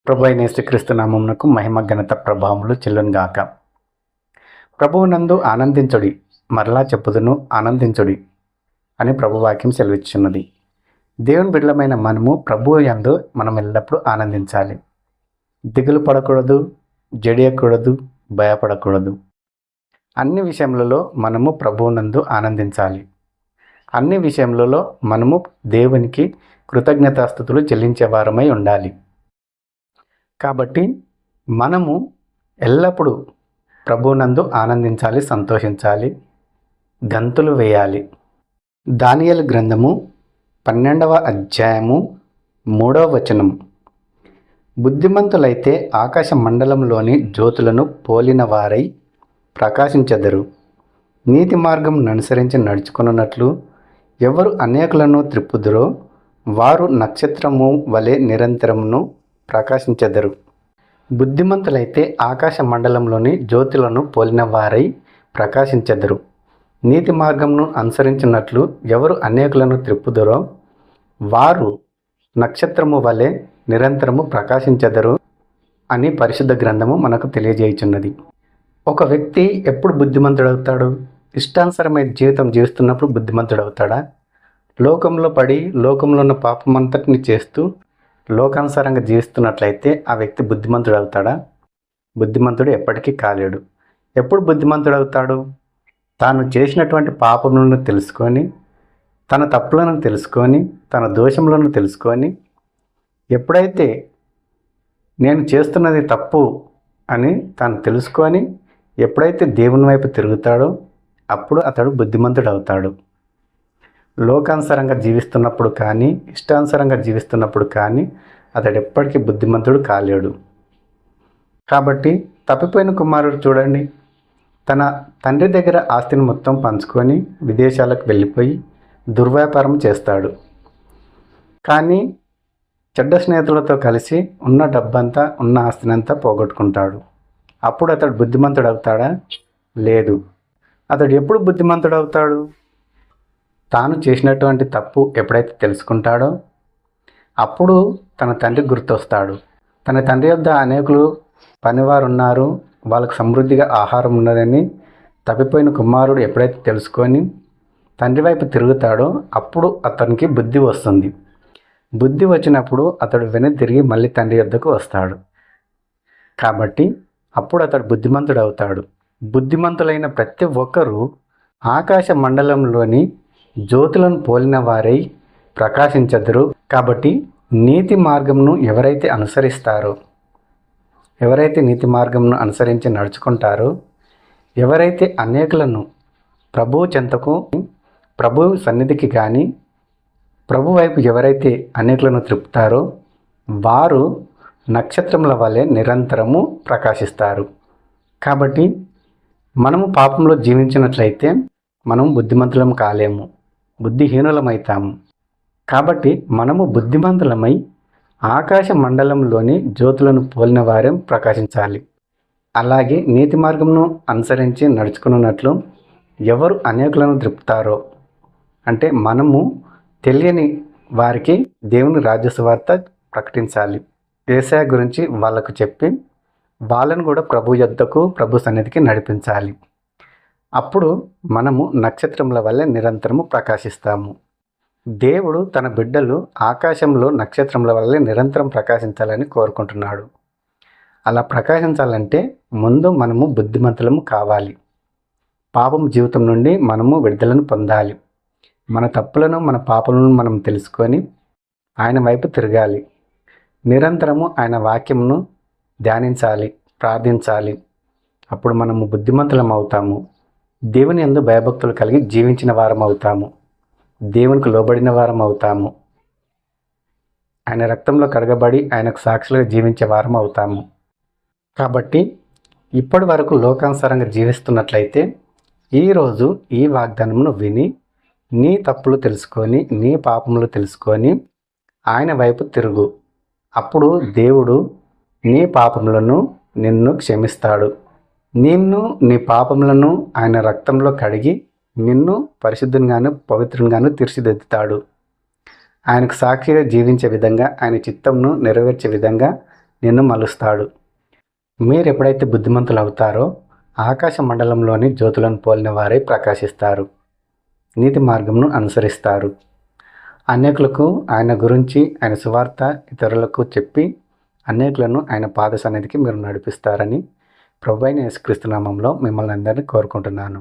ప్రభు అయిన యేసుక్రీస్తు నామమునకు మహిమ ఘనత ప్రభావములు చెల్లునుగాక. ప్రభువునందు ఆనందించుడి, మరలా చెప్పుదును ఆనందించుడి అని ప్రభువాక్యం సెలవిచ్చున్నది. దేవుని బిడ్డలమైన మనము ప్రభువు యందు మనం ఎల్లప్పుడూ ఆనందించాలి. దిగులు పడకూడదు, జడియకూడదు, భయపడకూడదు. అన్ని విషయములలో మనము ప్రభువునందు ఆనందించాలి. అన్ని విషయములలో మనము దేవునికి కృతజ్ఞతాస్తుతులు చెల్లించే వారమై ఉండాలి. కాబట్టి మనము ఎల్లప్పుడూ ప్రభువునందు ఆనందించాలి, సంతోషించాలి, గంతులు వేయాలి. దానియేలు గ్రంథము 12వ అధ్యాయము 3వ వచనం. బుద్ధిమంతులైతే ఆకాశ మండలంలోని జ్యోతులను పోలిన వారై ప్రకాశించెదరు. నీతి మార్గం అనుసరించి నడుచుకున్నట్లు ఎవరు అనేకులను త్రిప్పుదురో వారు నక్షత్రము వలె నిరంతరమును ప్రకాశించెదరు. బుద్ధిమంతులైతే ఆకాశ మండలంలోని జ్యోతులను పోలిన వారై ప్రకాశించెదరు. నీతి మార్గమును అనుసరించినట్లు ఎవరు అనేకులను త్రిప్పుదురో వారు నక్షత్రము వలె నిరంతరము ప్రకాశించెదరు అని పరిశుద్ధ గ్రంథము మనకు తెలియజేయుచున్నది. ఒక వ్యక్తి ఎప్పుడు బుద్ధిమంతుడవుతాడు? ఇష్టానుసారమైన జీవితం జీవిస్తున్నప్పుడు బుద్ధిమంతుడవుతాడా? లోకంలో పడి లోకంలో ఉన్న పాపమంతటిని చేస్తూ లోకానుసారంగా జీవిస్తున్నట్లయితే ఆ వ్యక్తి బుద్ధిమంతుడు అవుతాడా? బుద్ధిమంతుడు ఎప్పటికీ కాలేడు. ఎప్పుడు బుద్ధిమంతుడు అవుతాడు? తాను చేసినటువంటి పాపములను తెలుసుకొని, తన తప్పులను తెలుసుకొని, తన దోషములను తెలుసుకొని, ఎప్పుడైతే నేను చేస్తున్నది తప్పు అని తాను తెలుసుకొని ఎప్పుడైతే దేవుని వైపు తిరుగుతాడో అప్పుడు అతడు బుద్ధిమంతుడు అవుతాడు. లోకానుసారంగా జీవిస్తున్నప్పుడు కానీ, ఇష్టానుసారంగా జీవిస్తున్నప్పుడు కానీ అతడు ఎప్పటికీ బుద్ధిమంతుడు కాలేడు. కాబట్టి తప్పిపోయిన కుమారుడు చూడండి, తన తండ్రి దగ్గర ఆస్తిని మొత్తం పంచుకొని విదేశాలకు వెళ్ళిపోయి దుర్వ్యాపారం చేస్తాడు. కానీ చెడ్డ స్నేహితులతో కలిసి ఉన్న డబ్బంతా, ఉన్న ఆస్తినంతా పోగొట్టుకుంటాడు. అప్పుడు అతడు బుద్ధిమంతుడు అవుతాడా? లేదు. అతడు ఎప్పుడు బుద్ధిమంతుడు అవుతాడు? తాను చేసినటువంటి తప్పు ఎప్పుడైతే తెలుసుకుంటాడో అప్పుడు తన తండ్రి గుర్తొస్తాడు. తన తండ్రి వద్ద అనేకులు పనివారు ఉన్నారు, వాళ్ళకు సమృద్ధిగా ఆహారం ఉన్నదని తప్పిపోయిన కుమారుడు ఎప్పుడైతే తెలుసుకొని తండ్రి వైపు తిరుగుతాడో అప్పుడు అతనికి బుద్ధి వస్తుంది. బుద్ధి వచ్చినప్పుడు అతడు వెనక్కి తిరిగి మళ్ళీ తండ్రి వద్దకు వస్తాడు. కాబట్టి అప్పుడు అతడు బుద్ధిమంతుడు అవుతాడు. బుద్ధిమంతులైన ప్రతి ఒక్కరూ ఆకాశ మండలంలోని జ్యోతులను పోలిన వారై ప్రకాశించెదరు. కాబట్టి నీతి మార్గమును ఎవరైతే అనుసరిస్తారో, ఎవరైతే నీతి మార్గమును అనుసరించి నడుచుకుంటారో, ఎవరైతే అనేకులను ప్రభువు చెంతకు, ప్రభు సన్నిధికి కానీ ప్రభు వైపు ఎవరైతే అనేకులను త్రిప్పుతారో వారు నక్షత్రముల వలె నిరంతరము ప్రకాశిస్తారు. కాబట్టి మనము పాపంలో జీవించినట్లయితే మనం బుద్ధిమంతులం కాలేము, బుద్ధిహీనులమవుతాము. కాబట్టి మనము బుద్ధిమంతులమై ఆకాశ మండలంలోని జ్యోతులను పోలిన వారం ప్రకాశించాలి. అలాగే నీతి మార్గమును అనుసరించి నడుచుకున్నట్లు ఎవరు అనేకులను త్రిప్పుతారో, అంటే మనము తెలియని వారికి దేవుని రాజ్య సువార్త ప్రకటించాలి. యేసయ్య గురించి వాళ్ళకు చెప్పి వాళ్ళను కూడా ప్రభు యొద్దకు, ప్రభు సన్నిధికి నడిపించాలి. అప్పుడు మనము నక్షత్రముల వల్ల నిరంతరము ప్రకాశిస్తాము. దేవుడు తన బిడ్డలు ఆకాశంలో నక్షత్రముల వల్ల నిరంతరం ప్రకాశించాలని కోరుకుంటున్నాడు. అలా ప్రకాశించాలంటే ముందు మనము బుద్ధిమంతులము కావాలి. పాపం జీవితం నుండి మనము విడుదలను పొందాలి. మన తప్పులను, మన పాపలను మనం తెలుసుకొని ఆయన వైపు తిరగాలి. నిరంతరము ఆయన వాక్యమును ధ్యానించాలి, ప్రార్థించాలి. అప్పుడు మనము బుద్ధిమంతులం అవుతాము. దేవుని యందు భయభక్తులు కలిగి జీవించిన వారం అవుతాము. దేవునికి లోబడిన వారం అవుతాము. ఆయన రక్తంలో కడగబడి ఆయనకు సాక్షులుగా జీవించే వారం అవుతాము. కాబట్టి ఇప్పటి వరకు లోకానుసారంగా జీవిస్తున్నట్లయితే ఈరోజు ఈ వాగ్దానమును విని నీ తప్పులు తెలుసుకొని, నీ పాపములు తెలుసుకొని ఆయన వైపు తిరుగు. అప్పుడు దేవుడు నీ పాపములను నిన్ను క్షమిస్తాడు. నిన్ను, నీ పాపములను ఆయన రక్తంలో కడిగి నిన్ను పరిశుద్ధంగాను పవిత్రంగాను తీర్చిదిద్దుతాడు. ఆయనకు సాక్షిగా జీవించే విధంగా, ఆయన చిత్తంను నెరవేర్చే విధంగా నిన్ను మలుస్తాడు. మీరు ఎప్పుడైతే బుద్ధిమంతులు అవుతారో ఆకాశ మండలంలోని జ్యోతులను పోలిన వారై ప్రకాశిస్తారు, నీతి మార్గంను అనుసరిస్తారు. అనేకులకు ఆయన గురించి, ఆయన సువార్త ఇతరులకు చెప్పి అనేకులను ఆయన పాద సన్నిధికి మీరు నడిపిస్తారని ప్రభువైన యేసుక్రీస్తు నామంలో మిమ్మల్ని అందరినీ కోరుకుంటున్నాను.